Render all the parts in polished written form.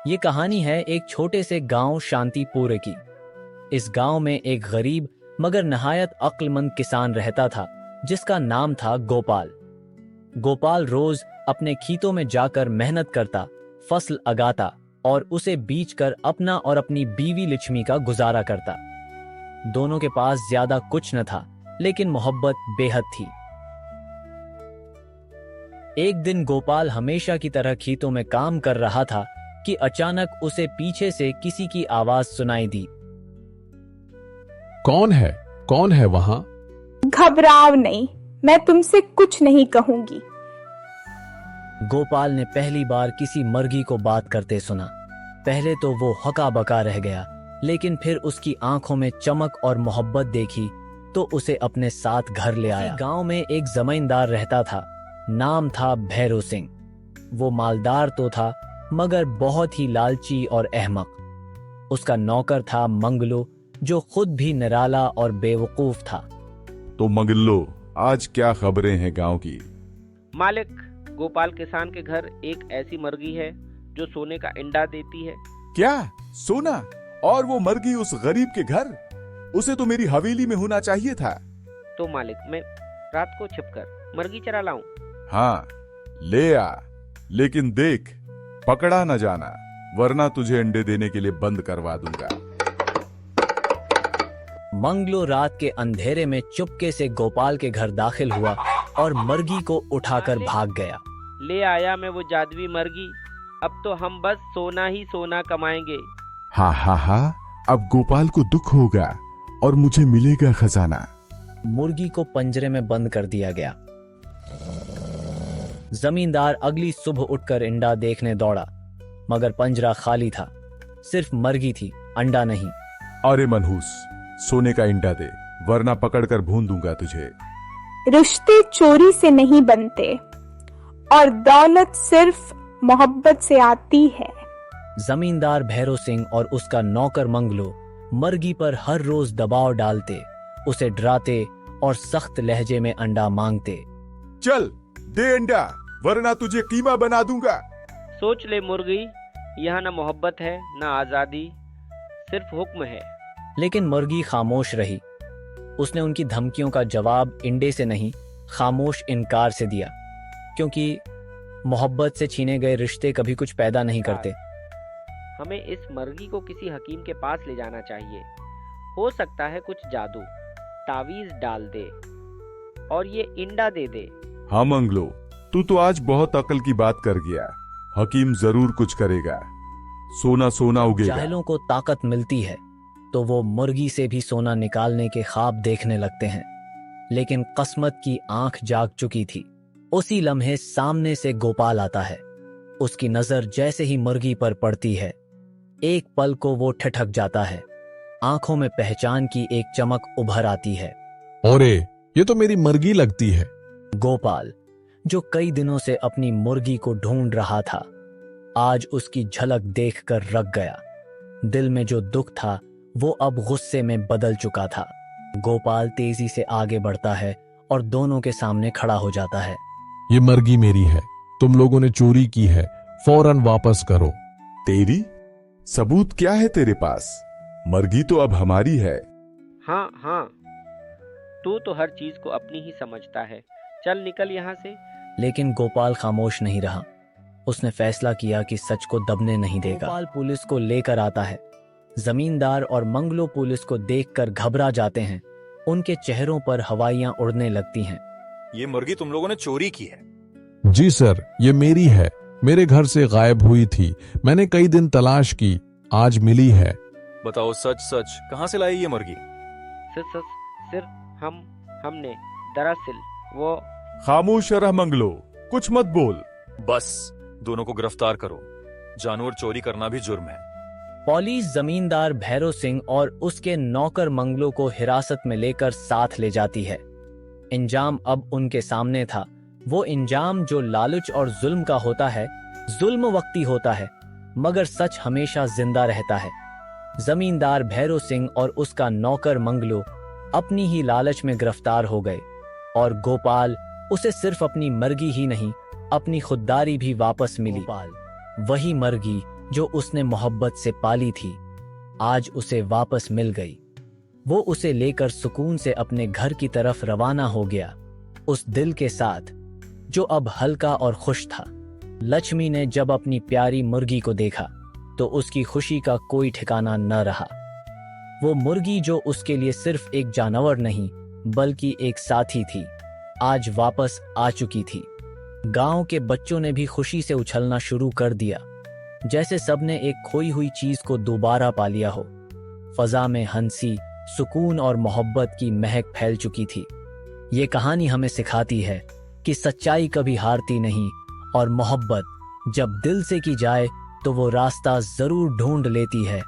ये कहानी है एक छोटे से गांव शांतिपुर की। इस गांव में एक गरीब मगर नहायत अक्लमंद किसान रहता था जिसका नाम था गोपाल। गोपाल रोज अपने खेतों में जाकर मेहनत करता, फसल उगाता और उसे बेचकर अपना और अपनी बीवी लक्ष्मी का गुजारा करता। दोनों के पास ज्यादा कुछ न था, लेकिन मोहब्बत बेहद थी। एक दिन गोपाल हमेशा की तरह खेतों में काम कर रहा था कि अचानक उसे पीछे से किसी की आवाज सुनाई दी। कौन है? कौन है वहां? घबराओ नहीं, मैं तुमसे कुछ नहीं कहूंगी। गोपाल ने पहली बार किसी मर्गी को बात करते सुना। पहले तो वो हका बका रह गया, लेकिन फिर उसकी आंखों में चमक और मोहब्बत देखी तो उसे अपने साथ घर ले आया। गांव में एक जमींदार रहता था, नाम था भैरो सिंह। वो मालदार तो था मगर बहुत ही लालची और अहमक। उसका नौकर था मंगलो, जो खुद भी निराला और बेवकूफ था। तो मंगलो, आज क्या खबरें हैं गांव की? मालिक, गोपाल किसान के घर एक ऐसी मुर्गी है जो सोने का अंडा देती है। क्या सोना? और वो मुर्गी उस गरीब के घर? उसे तो मेरी हवेली में होना चाहिए था। तो मालिक, मैं रात को छिपकर मुर्गी चरा लाऊं? हाँ, ले आ, लेकिन देख पकड़ा न जाना, वरना तुझे अंडे देने के लिए बंद करवा दूंगा। मंगलो रात के अंधेरे में चुपके से गोपाल के घर दाखिल हुआ और मुर्गी को उठाकर भाग गया। ले आया मैं वो जादुई मुर्गी, अब तो हम बस सोना ही सोना कमाएंगे। हा हा हा, अब गोपाल को दुख होगा और मुझे मिलेगा खजाना। मुर्गी को पंजरे में बंद कर दिया गया। जमींदार अगली सुबह उठकर अंडा देखने दौड़ा, मगर पंजरा खाली था। सिर्फ मुर्गी थी, अंडा नहीं। अरे मनहूस, सोने का अंडा दे, वरना पकड़कर भून दूंगा तुझे। रिश्ते चोरी से नहीं बनते और दौलत सिर्फ मोहब्बत से आती है। जमींदार भैरो सिंह और उसका नौकर मंगलो मुर्गी पर हर रोज दबाव डालते, उसे डराते और सख्त लहजे में अंडा मांगते। चल दे अंडा, वरना तुझे कीमा बना दूंगा। सोच ले मुर्गी, यहाँ न मोहब्बत है न आजादी, सिर्फ हुक्म है। लेकिन मुर्गी खामोश रही। उसने उनकी धमकियों का जवाब इंडे से नहीं, खामोश इनकार से दिया, क्योंकि मोहब्बत से छीने गए रिश्ते कभी कुछ पैदा नहीं करते। हमें इस मुर्गी को किसी हकीम के पास ले जाना चाहिए। हो सकता है कुछ जादू तावीज डाल दे और ये इंडा दे दे। हाँ मंगलो, तू तो आज बहुत अकल की बात कर गया। हकीम जरूर कुछ करेगा, सोना सोना उगेगा। जाहिलों को ताकत मिलती है तो वो मुर्गी से भी सोना निकालने के ख्वाब देखने लगते हैं, लेकिन किस्मत की आंख जाग चुकी थी। उसी लम्हे सामने से गोपाल आता है। उसकी नजर जैसे ही मुर्गी पर पड़ती है, एक पल को वो ठिठक जाता है। आंखों में पहचान की एक चमक उभर आती है। ओरे, ये तो मेरी मुर्गी लगती है। गोपाल, जो कई दिनों से अपनी मुर्गी को ढूंढ रहा था, आज उसकी झलक देखकर रग गया। दिल में जो दुख था वो अब गुस्से में बदल चुका था। गोपाल तेजी से आगे बढ़ता है और दोनों के सामने खड़ा हो जाता है। ये मुर्गी मेरी है, तुम लोगों ने चोरी की है, फौरन वापस करो। तेरी? सबूत क्या है तेरे पास? मुर्गी तो अब हमारी है। हाँ हाँ, तू तो हर चीज को अपनी ही समझता है। चल निकल यहाँ से। लेकिन गोपाल खामोश नहीं रहा। उसने फैसला किया कि सच को दबने नहीं देगा। गोपाल पुलिस को लेकर आता है। जमींदार और मंगलो पुलिस को देखकर घबरा जाते हैं। उनके चेहरों पर हवाइयां उड़ने लगती हैं। ये मुर्गी तुम लोगों ने चोरी की है? जी सर, ये मेरी है। मेरे घर से गायब हुई थी, मैंने कई दिन तलाश की, आज मिली है। बताओ सच सच, कहाँ से लाई ये मुर्गी? सिर्फ हमने दरअसल वो। खामोश रह मंगलो, कुछ मत बोल। बस, दोनों को गिरफ्तार करो। जानवर चोरी करना भी जुर्म है। पुलिस जमींदार भैरो सिंह और उसके नौकर मंगलो को हिरासत में लेकर साथ ले जाती है। इंजाम अब उनके सामने था, वो इंजाम जो लालच और जुल्म का होता है। जुल्म वक्ती होता है, मगर सच हमेशा जिंदा रहता है। जमींदार भैरो सिंह और उसका नौकर मंगलो अपनी ही लालच में गिरफ्तार हो गए और गोपाल, उसे सिर्फ अपनी मुर्गी ही नहीं, अपनी खुददारी भी वापस मिली। गोपाल, वही मुर्गी जो उसने मोहब्बत से पाली थी आज उसे वापस मिल गई। वो उसे लेकर सुकून से अपने घर की तरफ रवाना हो गया, उस दिल के साथ जो अब हल्का और खुश था। लक्ष्मी ने जब अपनी प्यारी मुर्गी को देखा तो उसकी खुशी का कोई ठिकाना न रहा। वो मुर्गी जो उसके लिए सिर्फ एक जानवर नहीं बल्कि एक साथी थी, आज वापस आ चुकी थी। गांव के बच्चों ने भी खुशी से उछलना शुरू कर दिया, जैसे सबने एक खोई हुई चीज को दोबारा पा लिया हो। फजा में हंसी, सुकून और मोहब्बत की महक फैल चुकी थी। ये कहानी हमें सिखाती है कि सच्चाई कभी हारती नहीं और मोहब्बत जब दिल से की जाए तो वो रास्ता जरूर ढूंढ लेती है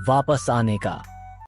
वापस आने का।